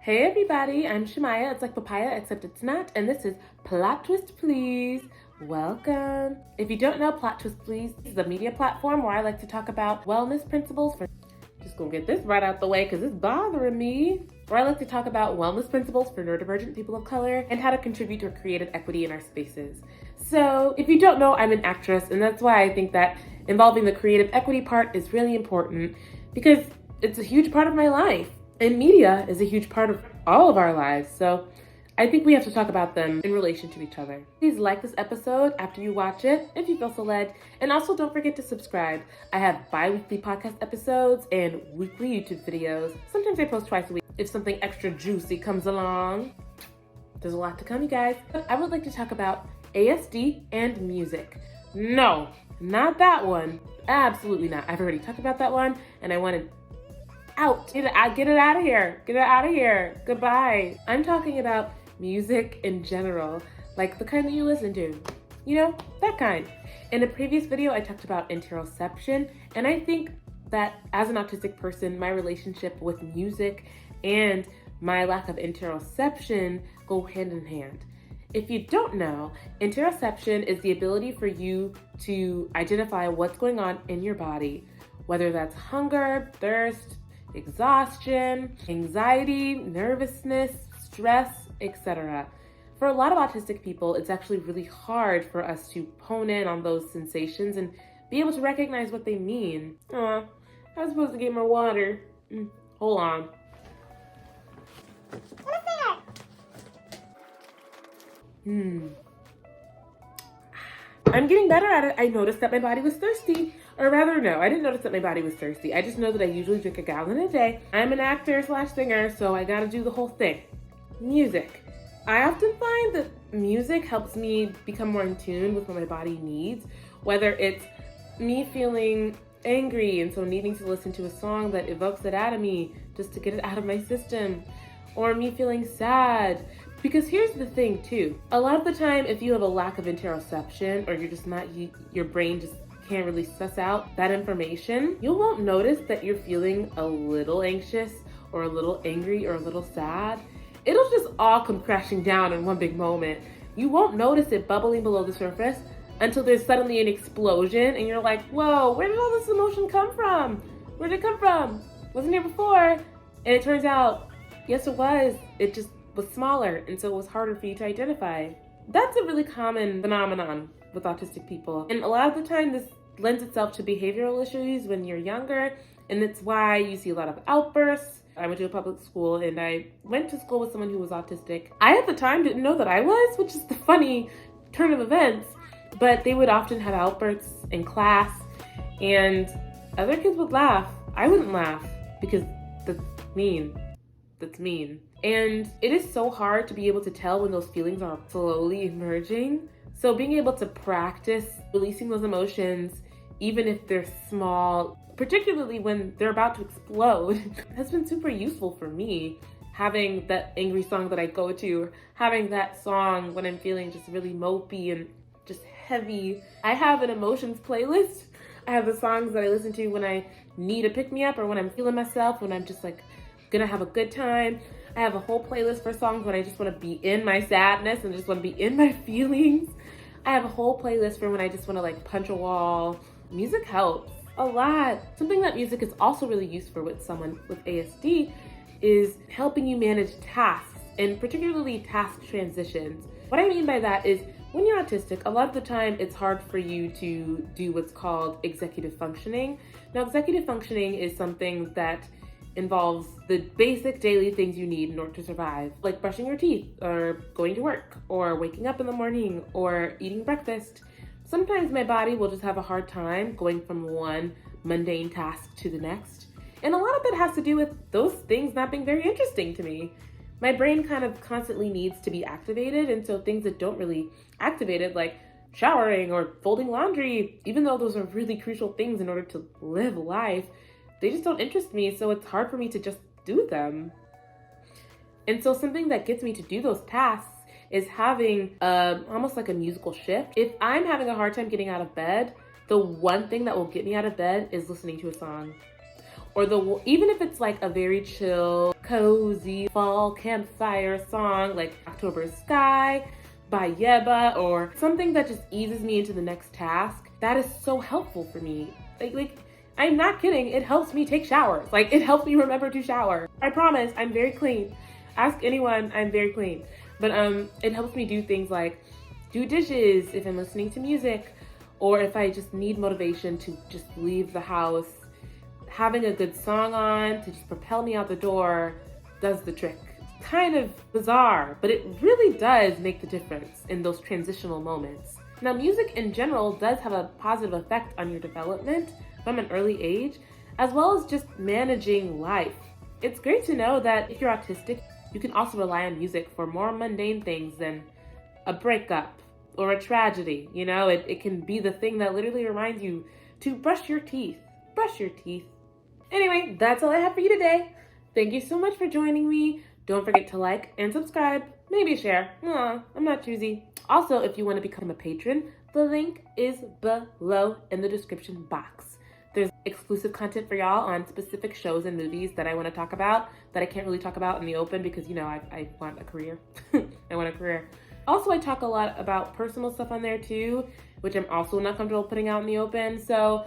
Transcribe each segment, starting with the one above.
Hey everybody, I'm Shamaya. It's like papaya, except it's not. And this is Plot Twist Please. Welcome. If you don't know, Plot Twist Please is a media platform where I like to talk about wellness principles for... Just gonna get this right out the way because it's bothering me. Where I like to talk about wellness principles for neurodivergent people of color and how to contribute to creative equity in our spaces. So if you don't know, I'm an actress, and that's why I think that involving the creative equity part is really important because it's a huge part of my life. And media is a huge part of all of our lives, so I think we have to talk about them in relation to each other. Please like this episode after you watch it, if you feel so led, and also don't forget to subscribe. I have bi-weekly podcast episodes and weekly YouTube videos. Sometimes I post twice a week if something extra juicy comes along. There's a lot to come, you guys. I would like to talk about ASD and music. No, not that one. Absolutely not. I've already talked about that one, and I wanted out. Get it out of here. Get it out of here. Goodbye. I'm talking about music in general, like the kind that you listen to. You know, that kind. In a previous video, I talked about interoception, and I think that as an autistic person, my relationship with music and my lack of interoception go hand in hand. If you don't know, interoception is the ability for you to identify what's going on in your body, whether that's hunger, thirst, exhaustion, anxiety, nervousness, stress, etc. For a lot of autistic people, it's actually really hard for us to hone in on those sensations and be able to recognize what they mean. I was supposed to get more water. Hold on. I'm getting better at it. I noticed that my body was thirsty. Or rather, no, I didn't notice that my body was thirsty. I just know that I usually drink a gallon a day. I'm an actor / singer, so I gotta do the whole thing. Music. I often find that music helps me become more in tune with what my body needs, whether it's me feeling angry and so needing to listen to a song that evokes it out of me just to get it out of my system, or me feeling sad. Because here's the thing too, a lot of the time if you have a lack of interoception or you're just not, your brain just can't really suss out that information, you won't notice that you're feeling a little anxious or a little angry or a little sad. It'll just all come crashing down in one big moment. You won't notice it bubbling below the surface until there's suddenly an explosion and you're like, whoa, where did all this emotion come from? Where did it come from? Wasn't here before. And it turns out, yes it was. It just was smaller, and so it was harder for you to identify. That's a really common phenomenon with autistic people. And a lot of the time this lends itself to behavioral issues when you're younger, and it's why you see a lot of outbursts. I went to a public school and I went to school with someone who was autistic. I at the time didn't know that I was, which is the funny turn of events, but they would often have outbursts in class and other kids would laugh. I wouldn't laugh because that's mean. That's mean. And it is so hard to be able to tell when those feelings are slowly emerging. So being able to practice releasing those emotions, even if they're small, particularly when they're about to explode, has been super useful for me. Having that angry song that I go to, having that song when I'm feeling just really mopey and just heavy. I have an emotions playlist. I have the songs that I listen to when I need a pick-me-up or when I'm feeling myself, when I'm just like gonna have a good time. I have a whole playlist for songs when I just want to be in my sadness and just want to be in my feelings. I have a whole playlist for when I just want to like punch a wall. Music helps a lot. Something that music is also really useful with someone with ASD is helping you manage tasks, and particularly task transitions. What I mean by that is when you're autistic, a lot of the time it's hard for you to do what's called executive functioning. Now, executive functioning is something that involves the basic daily things you need in order to survive, like brushing your teeth, or going to work, or waking up in the morning, or eating breakfast. Sometimes my body will just have a hard time going from one mundane task to the next. And a lot of it has to do with those things not being very interesting to me. My brain kind of constantly needs to be activated, and so things that don't really activate it, like showering or folding laundry, even though those are really crucial things in order to live life, they just don't interest me, so it's hard for me to just do them. And so something that gets me to do those tasks is having almost like a musical shift. If I'm having a hard time getting out of bed, the one thing that will get me out of bed is listening to a song. or even if it's like a very chill, cozy fall campfire song like October Sky by Yeba, or something that just eases me into the next task, that is so helpful for me. Like I'm not kidding, it helps me take showers. Like it helps me remember to shower. I promise, I'm very clean. Ask anyone, I'm very clean. But it helps me do things like do dishes if I'm listening to music, or if I just need motivation to just leave the house. Having a good song on to just propel me out the door does the trick. It's kind of bizarre, but it really does make the difference in those transitional moments. Now, music in general does have a positive effect on your development from an early age, as well as just managing life. It's great to know that if you're autistic, you can also rely on music for more mundane things than a breakup or a tragedy. You know, it can be the thing that literally reminds you to brush your teeth. Brush your teeth. Anyway, that's all I have for you today. Thank you so much for joining me. Don't forget to like and subscribe. Maybe share. I'm not choosy. Also, if you want to become a patron, the link is below in the description box. There's exclusive content for y'all on specific shows and movies that I want to talk about that I can't really talk about in the open because, you know, I want a career. I want a career. Also, I talk a lot about personal stuff on there too, which I'm also not comfortable putting out in the open. So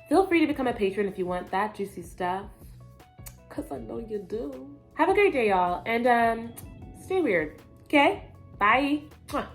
feel free to become a patron if you want that juicy stuff, because I know you do. Have a great day, y'all, and stay weird, okay? Bye. Mwah.